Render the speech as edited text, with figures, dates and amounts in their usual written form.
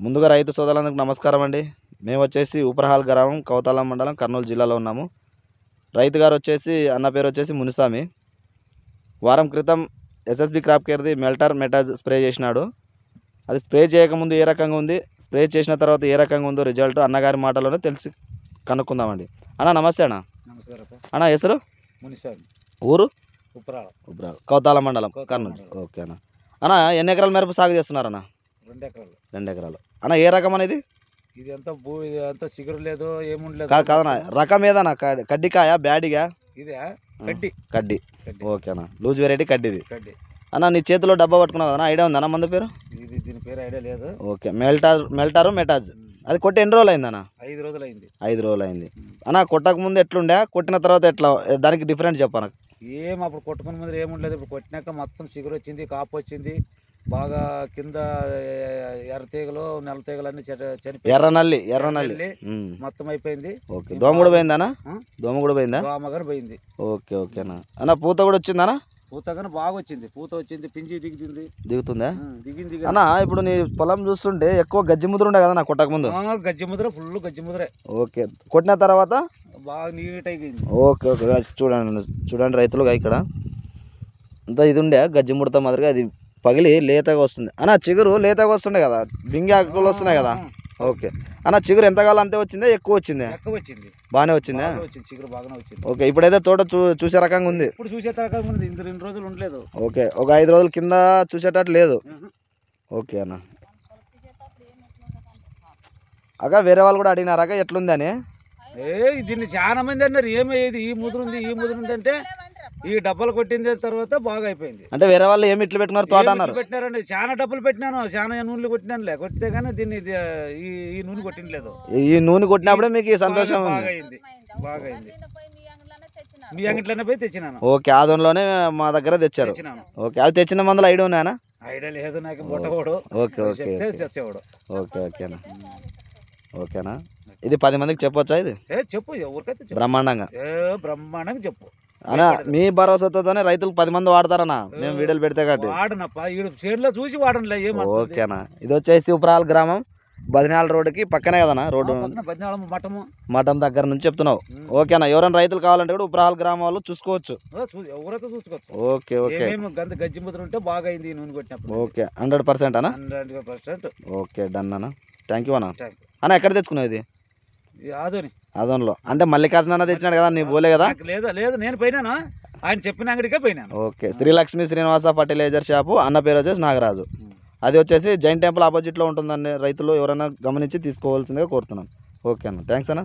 ముందుగా రైతు సోదరులందరికీ నమస్కారం అండి. మేము వచ్చేసి ఉపరహాల్ గ్రామం కౌతాలం మండలం కర్నూలు జిల్లాలో ఉన్నాము. రైతు గారు వచ్చేసి అన్న పేరు వచ్చేసి మునిస్వామి. వారం క్రితం ఎస్ఎస్బి క్రాప్ కేర్ది మెటాజ్ స్ప్రే చేసినాడు. అది స్ప్రే చేయకముందు ఏ రకంగా ఉంది, స్ప్రే చేసిన తర్వాత ఏ రకంగా ఉందో రిజల్ట్ అన్నగారి మాటలోనే తెలిసి కనుక్కుందామండి. అన్న నమస్తే అన్న. నమస్కారం అన్న ಹೆಸರು మునిస్వామి, ఊరు ఉపరాల కౌతాలం మండలం కర్నూలు. ఓకే అన్న. అన్న ఎన్ని ఎకరాల మిరప సాగు చేస్తున్నారన్న? 2 ఎకరాలు. 2 ఎకరాలు. అన్న ఏ రకం అనేది? ఇది అంతా చిగురు లేదు, ఏముండలేదు. కాదన్న రకం ఏదన్నా కడ్డికాయ బ్యాడిగా? ఇదే కడ్డి. కడ్డి. ఓకే అన్న, లూజ్ వెరైటీ కడ్డిది. కడ్డి అన్న నీ చేతిలో డబ్బా పట్టుకున్నావు కదా, ఐడియా ఉందన్న మందు పేరు? దీని పేరు ఐడియా లేదు. ఓకే, మెటాజ్. అది కొట్టి ఎన్ని రోజులు అయిందన్న? 5 రోజులు అయింది. 5 రోజులు అయింది. అన్న కొట్టక ముందు ఎట్లుండే, కొట్టిన తర్వాత ఎట్లా, దానికి డిఫరెంట్ చెప్పను. అప్పుడు కొట్టుకున్న ముందు ఏముండలేదు. ఇప్పుడు కొట్టినాక మొత్తం చిగురు వచ్చింది, కాపు వచ్చింది. బాగా కింద ఎర్ర తీగలు నల్ల తీగలు అన్ని చనిపోయి ఎర్రనల్లి మొత్తం అయిపోయింది. ఓకే, దోమ కూడా పోయిందనా? దోమ కూడా పోయిందా? దోమగానే పోయింది. ఓకే ఓకేనా. అన్న పూత కూడా వచ్చిందనా? పూతగానే బాగా వచ్చింది. పూత వచ్చింది, పించి దిగుతుందా? దిగింది. అన్న ఇప్పుడు నీ పొలం చూస్తుంటే ఎక్కువ గజ్జి ముద్ర ఉండే కదా నా కొట్టక ముందు? గజ్జి ముద్ర, ఫుల్ గజ్జి ముద్రే. ఓకే, కొట్టిన తర్వాత బాగా నీట్ అయిపోయింది. ఓకే ఓకే, చూడండి రైతులుగా ఇక్కడ అంతా ఇది ఉండే గజ్జి ముడత మాదిరిగా అది పగిలి లేతగా వస్తుంది. అన్న చిగురు లేతగా వస్తుండే కదా, బింగి ఆకులు వస్తున్నాయి కదా. ఓకే అన్న, చిగురు ఎంత కాలం అంతే వచ్చిందా, ఎక్కువ వచ్చిందా? ఎక్కువ వచ్చింది. బాగానే వచ్చిందా? చిగురు బాగానే వచ్చింది. ఓకే, ఇప్పుడైతే తోట చూసే రకంగా ఉంది. ఇప్పుడు చూసే రకంగా ఉంది. 2 రోజులు ఉండలేదు. ఓకే, ఒక 5 రోజుల కింద చూసేటట్టు లేదు. ఓకే అన్న. అక్క వేరే వాళ్ళు కూడా అడిగినారాక ఎట్లుంది అని? దీన్ని చాలా మంది అన్నారు, ఏమయ్యేది ఈ ముద్ర ఉంది అంటే ఈ డబ్బలు కొట్టింది తర్వాత బాగా అయిపోయింది. అంటే వేరే వాళ్ళు ఏమి ఇట్లు పెట్టుకున్నారు తోట అన్నారు? పెట్టినారండి, చాలా డబ్బులు పెట్టినాను, చాలా నూనెలు కొట్టినానులే. కొట్టితే కానీ దీన్ని ఈ నూనె కొట్టినలేదు. ఈ నూనె కొట్టినప్పుడే మీకు సంతోషం? బాగా అయింది. మీ అంగిట్లోనే పోయి తెచ్చినాను. ఓకే, ఆదంలోనే మా దగ్గర తెచ్చారు. ఓకే, అది తెచ్చిన మందులు ఐడియా ఉన్నాయనా? ఐడియా లేదు నాకు, బొట్టవాడు. ఓకే ఓకే తెచ్చేవాడు. ఓకే ఓకేనా. ఓకేనా, ఇది 10 మందికి చెప్పొచ్చా? ఇది చెప్పు, ఎవరికైతే బ్రహ్మాండంగా చెప్పు అన్నా. మీ భరోసాతోనే రైతులు 10 మంది వాడతారన్నా మేము వీడియోలు పెడితే కాబట్టి. వాడనప్ప చేనులో చూసి వాడనులే. ఓకేనా, ఇది వచ్చేసి ఉపరాల్ గ్రామం బదినాల రోడ్డుకి పక్కనే కదనా? రోడ్డు మఠం దగ్గర నుంచి చెప్తున్నావు. ఓకేనా, ఎవరైనా రైతులు కావాలంటే కూడా ఉపరాల్ గ్రామం వాళ్ళు చూసుకోవచ్చు. ఎవరైతే చూసుకోవచ్చు. ఓకే ఓకే, గజ్జి ముద్ర ఉంటే బాగా అయింది నూనె కొట్టినప్పుడు. ఓకే, 100% అన్నా? 100%. ఓకే, డన్ అన్న. థ్యాంక్ యూ అన్న. అన్న ఎక్కడ తెచ్చుకున్నావు ఇది? ఆదోన్లో అంటే మల్లికార్జున తెచ్చినాడు కదా, నీ పోలే కదా? లేదు నేను పోయినాను, ఆయన చెప్పిన అంగడికే పోయినాను. Okay, Srilakshmi Srinivasa fertilizer shop, అన్న పేరు వచ్చేసి నాగరాజు. అది వచ్చేసి జైన్ టెంపుల్ ఆపోజిట్లో ఉంటుందండి. రైతులు ఎవరైనా గమనించి తీసుకోవాల్సిందిగా కోరుతున్నాను. ఓకే అన్న, థ్యాంక్స్ అన్న.